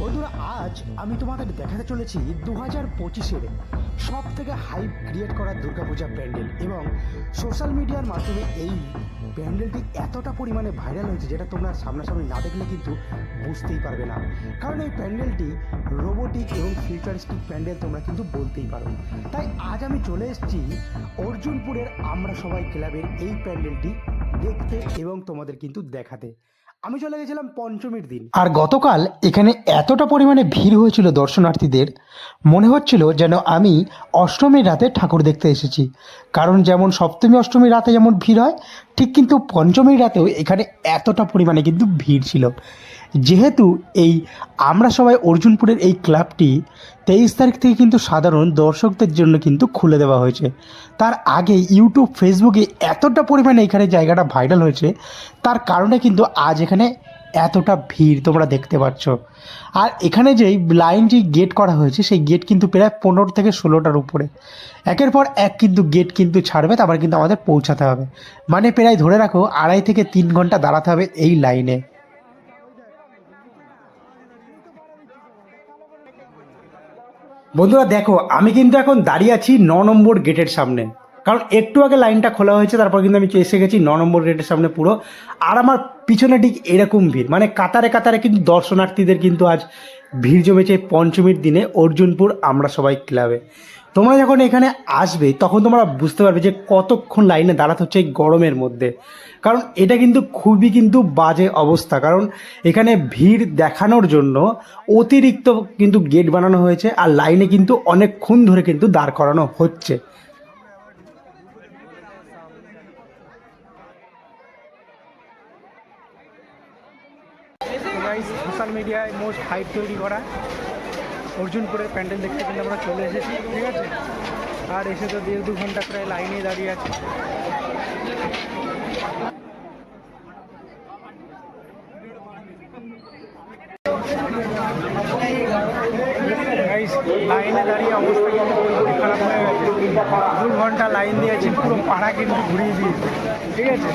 বন্ধুরা, আজ আমি তোমাদের দেখাতে চলেছি 2025-এর সব থেকে হাইপ ক্রিয়েট করা দুর্গাপূজা প্যান্ডেল। এবং সোশ্যাল মিডিয়ার মাধ্যমে এই প্যান্ডেলটি এতটা পরিমাণে ভাইরাল হয়েছে যেটা তোমরা সামনাসামনি না দেখলে কিন্তু বুঝতেই পারবে না। কারণ এই প্যান্ডেলটি রোবোটিক এবং ফিউচারিস্টিক প্যান্ডেল তোমরা কিন্তু বলতেই পারো। তাই আজ আমি চলে এসেছি অর্জুনপুরের আমরা সবাই ক্লাবের এই প্যান্ডেলটি দেখতে এবং তোমাদের কিন্তু দেখাতে। আমি চলে গেছিলাম পঞ্চমীর দিন, আর গতকাল এখানে এতটা পরিমাণে ভিড় হয়েছিল দর্শনার্থীদের, মনে হচ্ছিল যেন আমি অষ্টমীর রাতে ঠাকুর দেখতে এসেছি। কারণ যেমন সপ্তমী অষ্টমী রাতে যেমন ভিড় হয়, ঠিক কিন্তু পঞ্চমীর রাতেও এখানে এতটা পরিমাণে কিন্তু ভিড় ছিল। যেহেতু এই আমরা সবাই অর্জুনপুরের এই ক্লাবটি 23 তারিখ থেকে কিন্তু সাধারণ দর্শকদের জন্য কিন্তু খুলে দেওয়া হয়েছে। তার আগে ইউটিউব ফেসবুকে এতটা পরিমাণে এখানে জায়গাটা ভাইরাল হয়েছে, তার কারণে কিন্তু আজ এখানে এতটা ভিড় তোমরা দেখতে পাচ্ছ। আর এখানে যেই লাইনটি গেট করা হয়েছে সেই গেট কিন্তু প্রায় 15 থেকে 16টার উপরে, একের পর এক কিন্তু গেট কিন্তু ছাড়বে, তারপর কিন্তু আমাদের পৌঁছাতে হবে। মানে প্রায় ধরে রাখো 2.5 থেকে 3 ঘন্টা দাঁড়াতে হবে এই লাইনে। বন্ধুরা দেখো, আমি কিন্তু এখন দাঁড়িয়ে আছি 9 নম্বর গেটের সামনে। কারণ একটু আগে লাইনটা খোলা হয়েছে, তারপর কিন্তু আমি এসে গেছি 9 নম্বর গেটের সামনে পুরো। আর আমার পিছনে ঠিক এরকম ভিড়, মানে কাতারে কাতারে কিন্তু দর্শনার্থীদের কিন্তু আজ ভিড় জমেছে পঞ্চমীর দিনে অর্জুনপুর আমরা সবাই ক্লাবে। তোমরা যখন এখানে আসবে তখন তোমরা বুঝতে পারবে যে কতক্ষণ লাইনে দাঁড়াতে হচ্ছে এই গরমের মধ্যে। কারণ এটা কিন্তু খুবই কিন্তু বাজে অবস্থা, কারণ এখানে ভিড় দেখানোর জন্য অতিরিক্ত কিন্তু গেট বানানো হয়েছে, আর লাইনে কিন্তু অনেকক্ষণ ধরে কিন্তু দাঁড় করানো হচ্ছে। সোশ্যাল মিডিয়ায় মোস্ট হাইপ তৈরি করা অর্জুনপুরের প্যান্ডেল দেখতে কিন্তু আমরা চলে এসেছি, ঠিক আছে। আর এসে তো 1.5-2 ঘন্টা প্রায় লাইনে দাঁড়িয়ে আছে। লাইনে দাঁড়িয়ে অবস্থা কিন্তু পুরোপুরি খারাপ হয়ে গেছে। 2 ঘন্টা লাইন দিয়েছি, পুরো পাড়া কিন্তু ঘুরিয়ে দিয়েছে, ঠিক আছে।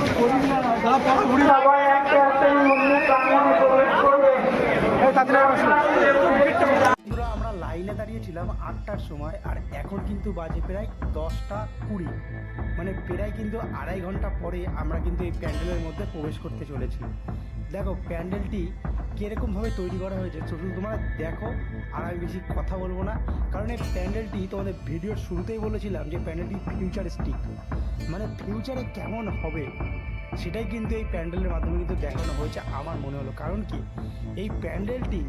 আমরা লাইনে দাঁড়িয়েছিলাম 8টার সময়, আর এখন কিন্তু বাজে প্রায় 10টা 20, মানে প্রায় কিন্তু 2.5 ঘন্টা পরে আমরা কিন্তু এই প্যান্ডেলের মধ্যে প্রবেশ করতে চলেছি। দেখো প্যান্ডেলটি কীরকমভাবে তৈরি করা হয়েছে শুধু তোমরা দেখো, আর আমি বেশি কথা বলবো না। কারণ এই প্যান্ডেলটি তোমাদের ভিডিওর শুরুতেই বলেছিলাম যে প্যান্ডেলটি ফিউচারিস্টিক, মানে ফিউচারে কেমন হবে সেটাই কিন্তু এই প্যান্ডেলের মাধ্যমে কিন্তু দেখানো হয়েছে আমার মনে হলো। কারণ কি, এই প্যান্ডেলটি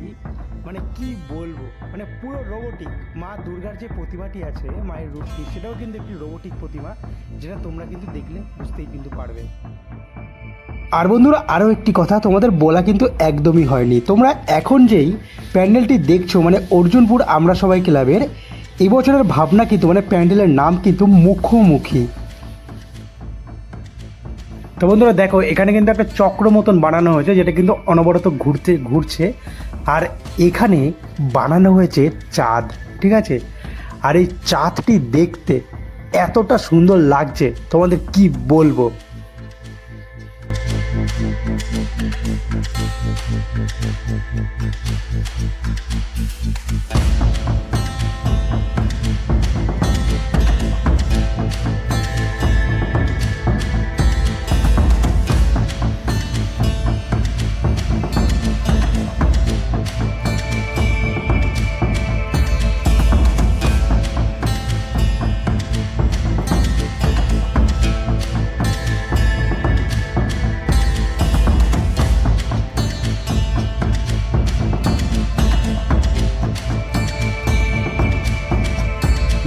মানে কি বলবো, মানে পুরো রোবোটিক। মা দুর্গার যে প্রতিমাটি আছে, মায়ের রূপটি, সেটাও কিন্তু একটি রোবোটিক প্রতিমা, যেটা তোমরা কিন্তু দেখলে বুঝতেই কিন্তু পারবে। আর বন্ধুরা, আরও একটি কথা তোমাদের বলা কিন্তু একদমই হয়নি, তোমরা এখন যেই প্যান্ডেলটি দেখছো মানে অর্জুনপুর আমরা সবাই ক্লাবের, এই বছরের ভাবনা কিন্তু মানে প্যান্ডেলের নাম কিন্তু মুখোমুখি। তো বন্ধুরা দেখো, এখানে কিন্তু একটা চক্র মতন বানানো হয়েছে যেটা কিন্তু অনবরত ঘুরছে। আর এখানে বানানো হয়েছে চাঁদ, ঠিক আছে। আর এই চাঁদটি দেখতে এতটা সুন্দর লাগছে তোমাদের কি বলবো।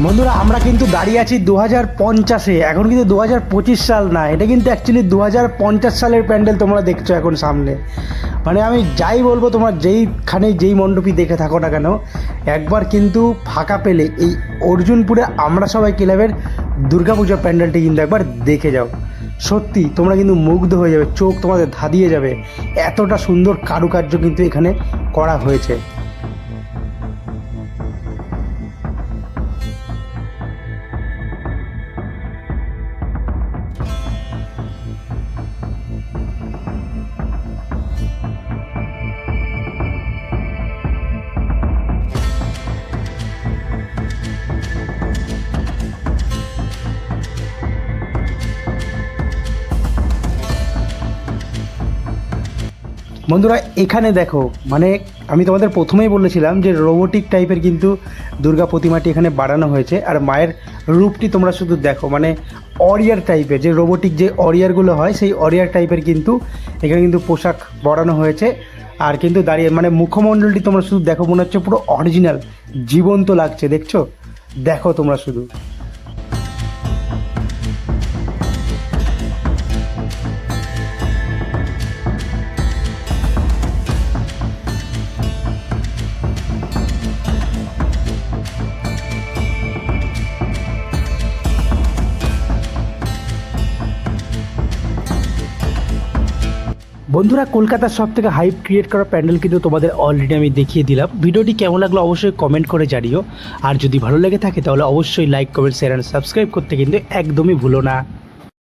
বন্ধুরা, আমরা কিন্তু দাঁড়িয়ে আছি 2050-এ, এখন কিন্তু 2025 সাল না, এটা কিন্তু অ্যাকচুয়ালি 2050 সালের প্যান্ডেল তোমরা দেখছো এখন সামনে। মানে আমি যাই বলবো, তোমরা যেইখানে যেই মণ্ডপই দেখে থাকো না কেন, একবার কিন্তু ফাঁকা পেলে এই অর্জুনপুরে আমরা সবাই ক্লাবের দুর্গাপূজা প্যান্ডেলটি কিন্তু একবার দেখে যাও। সত্যি তোমরা কিন্তু মুগ্ধ হয়ে যাবে, চোখ তোমাদের ধাঁধিয়ে যাবে, এতটা সুন্দর কারুকার্য কিন্তু এখানে করা হয়েছে। বন্ধুরা এখানে দেখো, মানে আমি তোমাদের প্রথমেই বলেছিলাম যে রোবোটিক টাইপের কিন্তু দুর্গা প্রতিমাটি এখানে বানানো হয়েছে। আর মায়ের রূপটি তোমরা শুধু দেখো, মানে অরিয়ার টাইপের, যে রোবোটিক যে অরিয়ারগুলো হয় সেই অরিয়ার টাইপের কিন্তু এখানে কিন্তু পোশাক পরানো হয়েছে। আর কিন্তু দাঁড়িয়ে মানে মুখমণ্ডলটি তোমরা শুধু দেখো, মনে হচ্ছে পুরো অরিজিনাল জীবন্ত লাগছে, দেখছো? দেখো তোমরা শুধু। বন্ধুরা কলকাতার সব থেকে হাইপ ক্রিয়েট করা প্যান্ডেল কিন্তু তোমাদের অলরেডি আমি দেখিয়ে দিলাম। ভিডিওটি কেমন লাগলো অবশ্যই কমেন্ট করে জানিও। আর যদি ভালো লেগে থাকে তাহলে অবশ্যই like, comment, share and subscribe করতে কিন্তু একদমই ভুলো না।